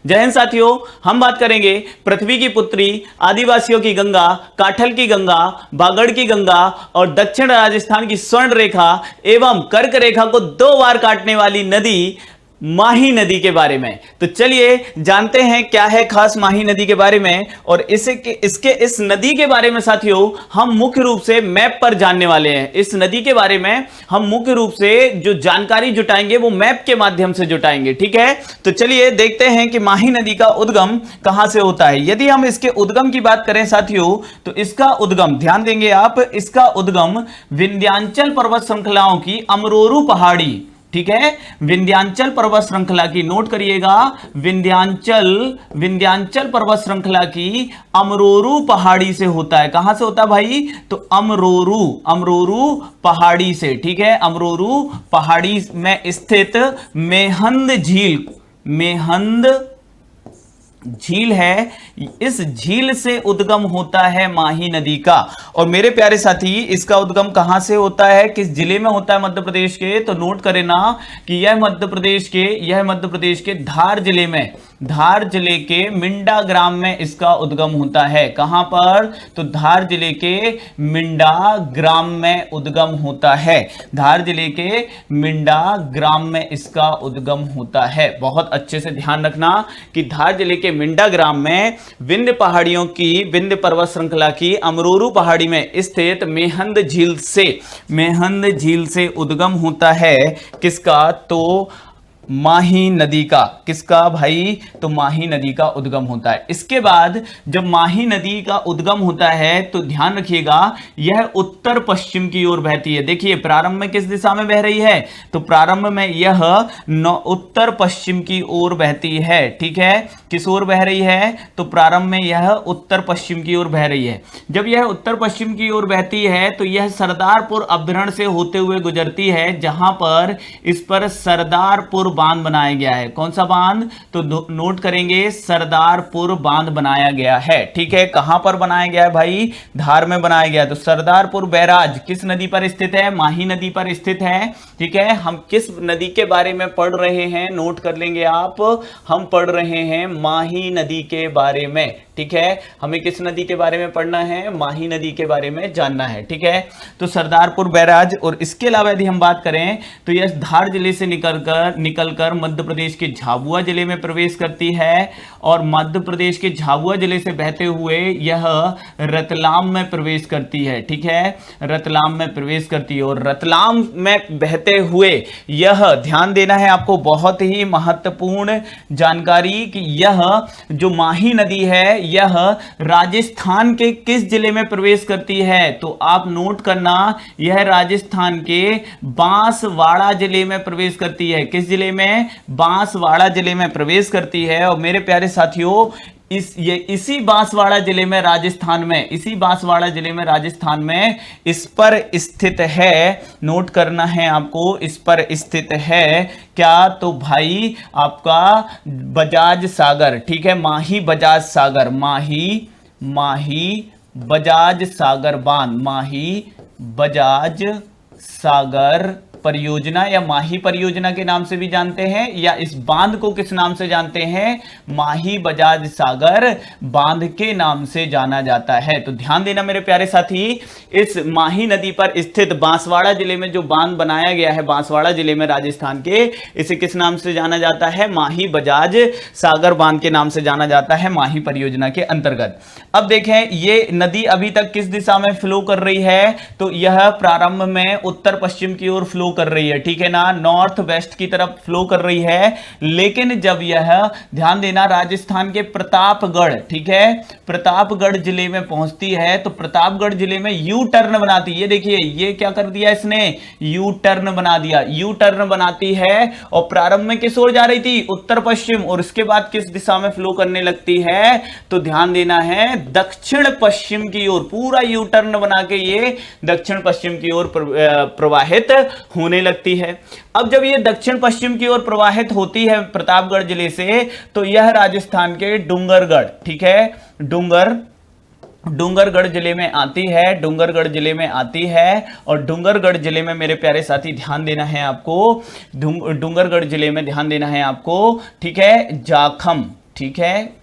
जय हिंद साथियों, हम बात करेंगे पृथ्वी की पुत्री, आदिवासियों की गंगा, काठल की गंगा, बागड़ की गंगा और दक्षिण राजस्थान की स्वर्ण रेखा एवं कर्क रेखा को 2 बार काटने वाली नदी माही नदी के बारे में। तो चलिए जानते हैं क्या है खास माही नदी के बारे में। और इस नदी के बारे में साथियों हम मुख्य रूप से मैप पर जानने वाले हैं। इस नदी के बारे में हम मुख्य रूप से जो जानकारी जुटाएंगे वो मैप के माध्यम से जुटाएंगे, ठीक है। तो चलिए देखते हैं कि माही नदी का उद्गम कहां से होता है। यदि हम इसके उद्गम की बात करें साथियों, तो इसका उद्गम, ध्यान देंगे आप, इसका उद्गम विंध्याचल पर्वत श्रृंखलाओं की अमरोरू पहाड़ी, ठीक है, विंध्याचल पर्वत श्रृंखला की, नोट करिएगा, विंध्याचल पर्वत श्रृंखला की अमरोरू पहाड़ी से होता है। कहां से होता है भाई? तो अमरोरू पहाड़ी से, ठीक है। अमरोरू पहाड़ी में स्थित मेहंद झील है, इस झील से उद्गम होता है माही नदी का। और मेरे प्यारे साथी, इसका उद्गम कहां से होता है, किस जिले में होता है मध्य प्रदेश के? तो नोट करें ना कि यह मध्य प्रदेश के धार जिले के मिंडा ग्राम में इसका उद्गम होता है। कहां पर? तो धार जिले के मिंडा ग्राम में उद्गम होता है। धार जिले के मिंडा ग्राम में इसका उद्गम होता है। बहुत अच्छे से ध्यान रखना कि धार जिले के मिंडा ग्राम में विंध्य पर्वत श्रृंखला की अमरोरू पहाड़ी में स्थित मेहंद झील से उद्गम होता है। किसका? तो माही नदी का। किसका भाई? तो माही नदी का उद्गम होता है। इसके बाद जब माही नदी का उद्गम होता है तो ध्यान रखिएगा, यह उत्तर पश्चिम की ओर बहती है। देखिए प्रारंभ में किस दिशा में बह रही है? तो प्रारंभ में यह उत्तर पश्चिम की ओर बहती है, ठीक है। किस ओर बह रही है? तो प्रारंभ में यह उत्तर पश्चिम की ओर बह रही है। जब यह उत्तर पश्चिम की ओर बहती है तो यह सरदारपुर अभ्यारण्य से होते हुए गुजरती है, जहां पर इस पर सरदारपुर बांध बनाया गया है। कौन सा बांध? तो नोट करेंगे, सरदारपुर बांध बनाया गया है, ठीक है। कहां पर बनाया गया है भाई? धार में बनाया गया है। तो सरदारपुर बैराज किस नदी पर स्थित है? माही नदी पर स्थित है, ठीक है। हम किस नदी के बारे में पढ़ रहे हैं? नोट कर लेंगे आप, हम पढ़ रहे हैं माही नदी के बारे में, ठीक है। हमें किस नदी के बारे में पढ़ना है? माही नदी के बारे में जानना है, ठीक है। तो सरदारपुर बैराज। और इसके अलावा यदि हम बात करें तो यह धार जिले से निकलकर मध्य प्रदेश के झाबुआ जिले में प्रवेश करती है। और मध्य प्रदेश के झाबुआ जिले से बहते हुए यह रतलाम में प्रवेश करती है, ठीक है। रतलाम में प्रवेश करती है। और रतलाम में बहते हुए यह, ध्यान देना है आपको, बहुत ही महत्वपूर्ण जानकारी कि यह जो माही नदी है यह राजस्थान के किस जिले में प्रवेश करती है? तो आप नोट करना, यह राजस्थान के बांसवाड़ा जिले में प्रवेश करती है। किस जिले में? बांसवाड़ा जिले में प्रवेश करती है। और मेरे प्यारे साथियों, इसी बांसवाड़ा जिले में राजस्थान में इस पर स्थित है, नोट करना है आपको, इस पर स्थित है क्या? तो भाई आपका बजाज सागर, ठीक है। माही बजाज सागर बांध, माही बजाज सागर परियोजना या माही परियोजना के नाम से भी जानते हैं, या इस बांध को किस नाम से जानते हैं? माही बजाज सागर बांध के नाम से जाना जाता है। तो ध्यान देना मेरे प्यारे साथी, इस माही नदी पर स्थित बांसवाड़ा जिले में जो बांध बनाया गया है, बांसवाड़ा जिले में राजस्थान के, इसे किस नाम से जाना जाता है? माही बजाज सागर बांध के नाम से जाना जाता है, माही परियोजना के अंतर्गत। अब देखें ये नदी अभी तक किस दिशा में फ्लो कर रही है? तो यह प्रारंभ में उत्तर पश्चिम की ओर फ्लो कर रही है, ठीक है ना, नॉर्थ वेस्ट की तरफ फ्लो कर रही है। लेकिन जब यह, ध्यान देना, राजस्थान के प्रतापगढ़, ठीक है, प्रतापगढ़ जिले में पहुंचती है तो प्रतापगढ़ जिले में यू टर्न बनाती है। ये देखिए, ये क्या कर दिया इसने? यू टर्न बना दिया। यू टर्न बनाती है और प्रारंभ में किस ओर जा रही थी? उत्तर पश्चिम। और उसके बाद किस दिशा में फ्लो करने लगती है? तो ध्यान देना है, दक्षिण पश्चिम की ओर। पूरा यू टर्न बना के ये दक्षिण पश्चिम की ओर प्रवाहित होने लगती है। अब जब ये दक्षिण पश्चिम की ओर प्रवाहित होती है प्रतापगढ़ जिले से, तो यह राजस्थान के डूंगरगढ़, ठीक है, डूंगरगढ़ जिले में आती है। और डूंगरगढ़ जिले में मेरे प्यारे साथी ध्यान देना है आपको, डूंगरगढ़ जिले में ध्यान देना है आपको, ठीक है, जाखम, ठीक है,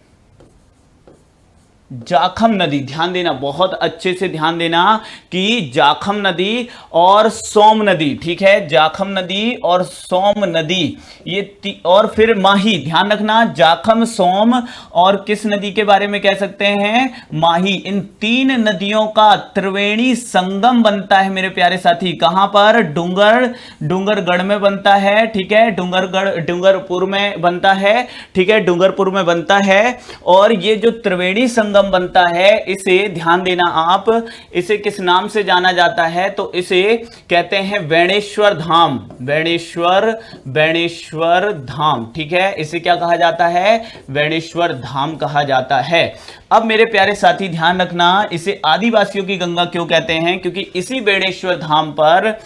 जाखम नदी, ध्यान देना, बहुत अच्छे से ध्यान देना कि जाखम नदी और सोम नदी, ठीक है, जाखम नदी और सोम नदी, ये और फिर माही, ध्यान रखना, जाखम, सोम और किस नदी के बारे में कह सकते हैं, माही, इन तीन नदियों का त्रिवेणी संगम बनता है मेरे प्यारे साथी। कहां पर? डूंगरगढ़ में बनता है, ठीक है, डूंगरपुर में बनता है, ठीक है, डूंगरपुर में बनता है। और ये जो त्रिवेणी संगम बनता है, इसे ध्यान देना आप, इसे किस नाम से जाना जाता है? तो इसे कहते हैं बेणेश्वर धाम, बेणेश्वर धाम, ठीक है, इसे क्या कहा जाता है? बेणेश्वर धाम कहा जाता है। अब मेरे प्यारे साथी ध्यान रखना, इसे आदिवासियों की गंगा क्यों कहते हैं? क्योंकि इसी बेणेश्वर धाम पर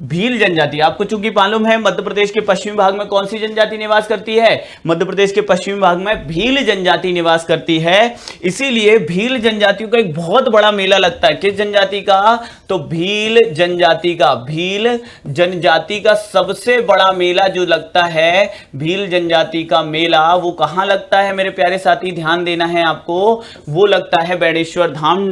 भील जनजाति, आपको चूंकि मालूम है मध्य प्रदेश के पश्चिमी भाग में कौन सी जनजाति निवास करती है? मध्य प्रदेश के पश्चिमी भाग में भील जनजाति निवास करती है। इसीलिए भील जनजातियों का एक बहुत बड़ा मेला लगता है। किस जनजाति का? तो भील जनजाति का। भील जनजाति का सबसे बड़ा मेला जो लगता है, भील जनजाति का मेला, वो कहां लगता है मेरे प्यारे साथी? ध्यान देना है आपको, वो लगता है बेणेश्वर धाम,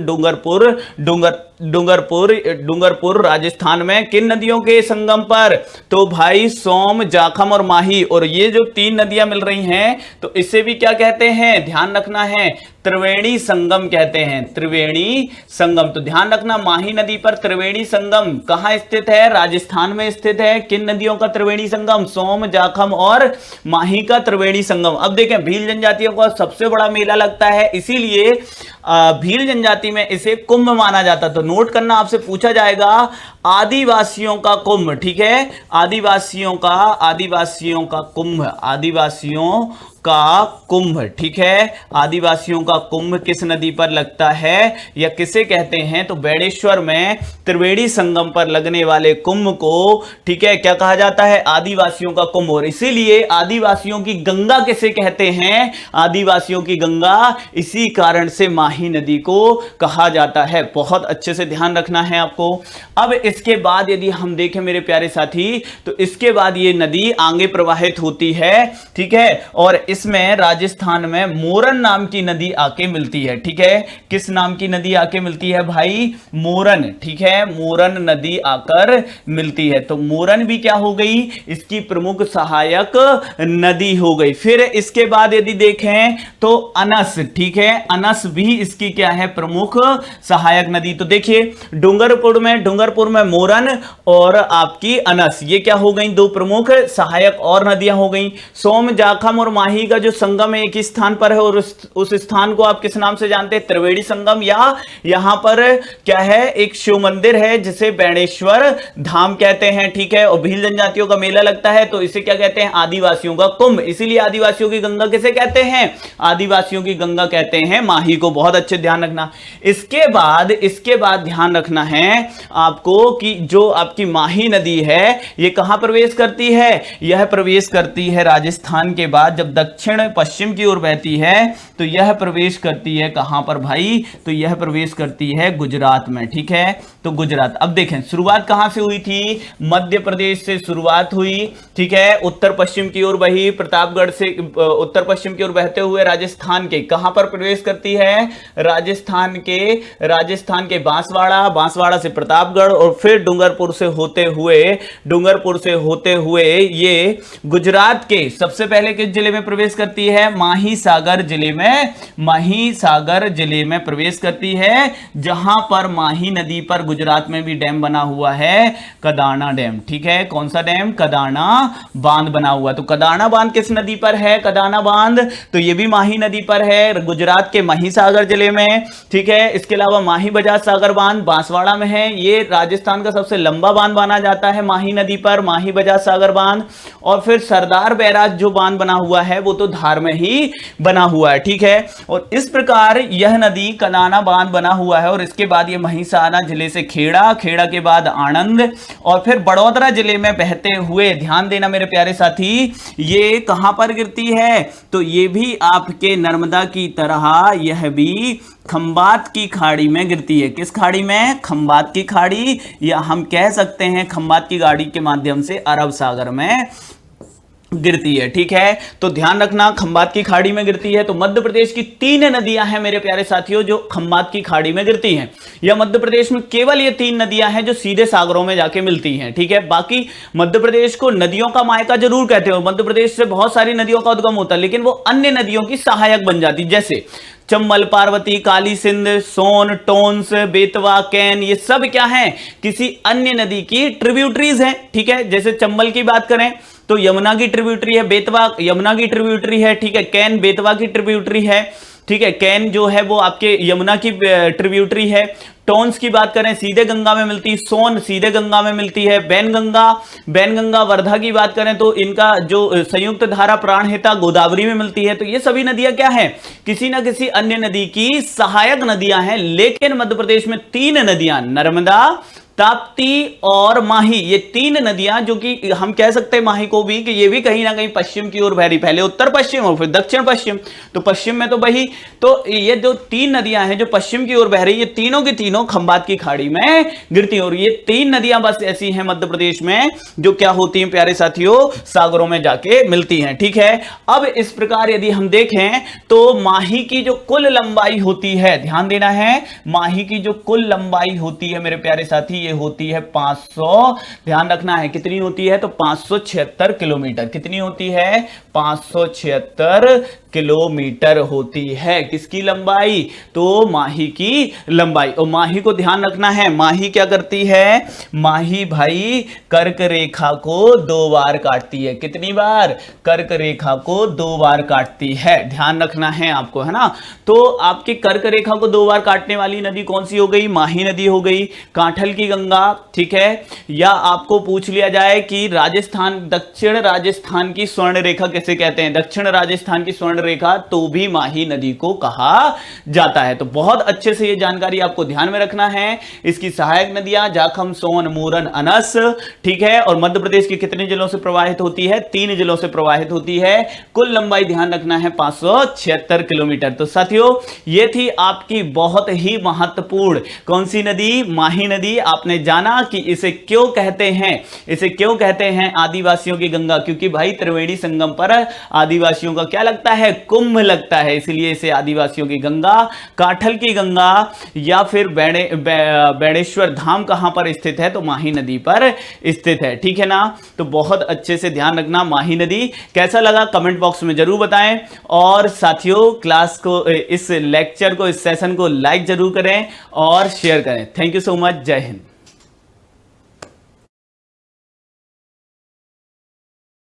डूंगरपुर राजस्थान में। किन नदियों के संगम पर? तो भाई सोम, जाखम और माही, और ये जो तीन नदियां मिल रही हैं, तो इसे भी क्या कहते हैं? ध्यान रखना है, त्रिवेणी संगम कहते हैं, त्रिवेणी संगम। तो ध्यान रखना, माही नदी पर त्रिवेणी संगम कहां स्थित है? राजस्थान में स्थित है। किन नदियों का त्रिवेणी संगम? सोम, जाखम और माही का त्रिवेणी संगम। अब देखें, भील जनजातियों का सबसे बड़ा मेला लगता है, इसीलिए भील जनजाति में इसे कुंभ माना जाता। तो नोट करना, आपसे पूछा जाएगा आदिवासियों का कुंभ, ठीक है, आदिवासियों का कुंभ, ठीक है, आदिवासियों का कुंभ किस नदी पर लगता है या किसे कहते हैं? तो बेणेश्वर में त्रिवेणी संगम पर लगने वाले कुंभ को, ठीक है, क्या कहा जाता है? आदिवासियों का कुंभ। और इसीलिए आदिवासियों की गंगा किसे कहते हैं? आदिवासियों की गंगा इसी कारण से माही नदी को कहा जाता है। बहुत अच्छे से ध्यान रखना है आपको। अब इसके बाद यदि हम देखें मेरे प्यारे साथी, तो इसके बाद ये नदी आगे प्रवाहित होती है, ठीक है, और इसमें राजस्थान में मोरन नाम की नदी आके मिलती है, ठीक है, किस नाम की नदी आके मिलती है भाई? मोरन, ठीक है, मोरन नदी आकर मिलती है। तो मोरन भी क्या हो गई? इसकी प्रमुख सहायक नदी हो गई। फिर इसके बाद यदि देखें तो अनस, ठीक है, अनस भी इसकी क्या है? प्रमुख सहायक नदी। तो देखिए, डूंगरपुर में मोरन और आपकी अनस, ये क्या हो गई? दो प्रमुख सहायक और नदियां हो गई। सोम, जाखम और माही का जो संगम है एक ही स्थान पर है, और उस स्थान को आप किस नाम से जानते हैं? त्रिवेणी संगम, या यहां पर क्या है? एक शिव मंदिर है जिसे बेणेश्वर धाम कहते हैं, ठीक है, और भील जनजातियों का मेला लगता है, तो इसे क्या कहते हैं? आदिवासियों का कुंभ। इसीलिए आदिवासियों की गंगा किसे कहते हैं? आदिवासियों की गंगा कहते हैं माही को। बहुत अच्छे ध्यान रखना। इसके बाद ध्यान रखना है आपको कि जो आपकी माही नदी है, ये कहां प्रवेश करती है? यह प्रवेश करती है राजस्थान के बाद, जब दक्षिण पश्चिम की ओर बहती है, तो यह प्रवेश करती है कहां पर भाई? तो यह प्रवेश करती है गुजरात में, ठीक है, तो गुजरात। अब देखें, शुरुआत कहां से हुई थी? मध्य प्रदेश से शुरुआत हुई, ठीक है, उत्तर पश्चिम की ओर बही, प्रतापगढ़ से उत्तर पश्चिम की ओर बहते हुए राजस्थान के कहां पर प्रवेश करती है? राजस्थान के बांसवाड़ा से प्रतापगढ़, और फिर डूंगरपुर से होते हुए ये गुजरात के सबसे पहले किस जिले में प्रवेश करती है? माहीसागर जिले में प्रवेश करती है, जहां पर माही नदी पर गुजरात में भी डैम बना हुआ है, कदाना डैम, ठीक है, कौन सा डैम? कदाना बांध बना हुआ। तो कदाना बांध किस नदी पर है? कदाना बांध, तो ये भी माही नदी पर है, गुजरात के माहीसागर जिले में, ठीक है। इसके अलावा माही बजाज सागर बांध बांसवाड़ा में है, ये राजस्थान का सबसे लंबा बांध माना जाता है माही नदी पर, माही बजाज सागर बांध। और फिर सरदार बैराज जो बांध बना हुआ है वो तो धार में ही बना हुआ है, ठीक है। और इस प्रकार यह नदी कदाना बांध बना हुआ है, और इसके बाद ये महिसाना जिले से खेड़ा के बाद आणंद, और फिर बड़ौदा जिले में बहते हुए, ध्यान देना मेरे प्यारे साथी, ये कहां पर गिरती है? तो ये भी आपके नर्मदा की तरह यह भी खंबात की खाड़ी में गिरती है। किस खाड़ी में? खंबात की खाड़ी, या हम कह सकते हैं खंबात की खाड़ी के माध्यम से अरब सागर में गिरती है। ठीक है, तो ध्यान रखना खंबात की खाड़ी में गिरती है। तो मध्य प्रदेश की 3 नदियां हैं मेरे प्यारे साथियों जो खंबात की खाड़ी में गिरती हैं, या मध्य प्रदेश में केवल ये 3 नदियां हैं जो सीधे सागरों में जाके मिलती हैं। ठीक है, बाकी मध्य प्रदेश को नदियों का मायका जरूर कहते हो, मध्य प्रदेश से बहुत सारी नदियों का उद्गम होता है, लेकिन वो अन्य नदियों की सहायक बन जाती, जैसे चंबल, पार्वती, काली सिंध, सोन, टोंस, बेतवा, कैन, ये सब क्या है, किसी अन्य नदी की ट्रिब्यूटरीज हैं। ठीक है, जैसे चंबल की बात करें तो यमुना की ट्रिब्यूटरी है, बेतवा यमुना की ट्रिब्यूटरी है। ठीक है, कैन बेतवा की ट्रिब्यूटरी है। ठीक है, कैन जो है वो आपके यमुना की ट्रिब्यूटरी है। टोन्स की बात करें सीधे गंगा में मिलती, सोन सीधे गंगा में मिलती है। बैनगंगा वर्धा की बात करें तो इनका जो संयुक्त धारा प्राणहिता गोदावरी में मिलती है। तो ये सभी नदियां क्या हैं, किसी ना किसी अन्य नदी की सहायक नदियां हैं। लेकिन मध्य प्रदेश में 3 नदियां, नर्मदा, ताप्ती और माही, ये 3 नदियां, जो कि हम कह सकते हैं माही को भी कि ये भी कहीं ना कहीं पश्चिम की ओर बह रही, पहले उत्तर पश्चिम और फिर दक्षिण पश्चिम, तो पश्चिम में तो बही। तो ये जो 3 नदियां हैं जो पश्चिम की ओर बह रही, ये तीनों की तीनों खंबात की खाड़ी में गिरती हैं। और ये 3 नदियां बस ऐसी हैं मध्य प्रदेश में जो क्या होती हैं प्यारे साथियों, सागरों में जाके मिलती हैं। ठीक है, अब इस प्रकार यदि हम देखें तो माही की जो कुल लंबाई होती है, ध्यान देना है, माही की जो कुल लंबाई होती है मेरे प्यारे साथी, होती है 500, ध्यान रखना है कितनी होती है, तो 576 किलोमीटर। कितनी होती है, 576 किलोमीटर होती है। किसकी लंबाई, तो माही की लंबाई। और माही को ध्यान रखना है, माही क्या करती है, माही भाई कर्क रेखा को 2 बार काटती है। कितनी बार, कर्क रेखा को 2 बार काटती है, ध्यान रखना है आपको, है ना। तो आपकी कर्क रेखा को 2 बार काटने वाली नदी कौन सी हो गई, माही नदी हो गई, कांठल की गंगा। ठीक है, या आपको पूछ लिया जाए कि राजस्थान, दक्षिण राजस्थान की स्वर्ण रेखा किसे कहते हैं, दक्षिण राजस्थान की स्वर्ण रेखा, तो भी माही नदी को कहा जाता है। तो बहुत अच्छे से ये जानकारी आपको ध्यान में रखना है। इसकी सहायक नदियां जाखम, सोन, मूरन, अनस। ठीक है, और मध्य प्रदेश की कितने जिलों से प्रवाहित होती है, 3 जिलों से प्रवाहित होती है। कुल लंबाई ध्यान रखना है 576 किलोमीटर। तो साथियों ये थी आपकी बहुत ही महत्वपूर्ण कौन सी नदी, माही नदी। आपने जाना कि इसे क्यों कहते हैं, इसे क्यों कहते हैं आदिवासियों की गंगा, क्योंकि भाई त्रिवेणी संगम पर आदिवासियों का क्या लगता है, कुंभ लगता है, इसलिए इसे आदिवासियों की गंगा, कांठल की गंगा, या फिर बेणेश्वर धाम कहां पर स्थित है, तो माही नदी पर स्थित है। ठीक है ना, तो बहुत अच्छे से ध्यान रखना। माही नदी कैसा लगा कमेंट बॉक्स में जरूर बताएं, और साथियों क्लास को, इस लेक्चर को, इस सेशन को लाइक जरूर करें और शेयर करें। थैंक यू सो मच, जय हिंद।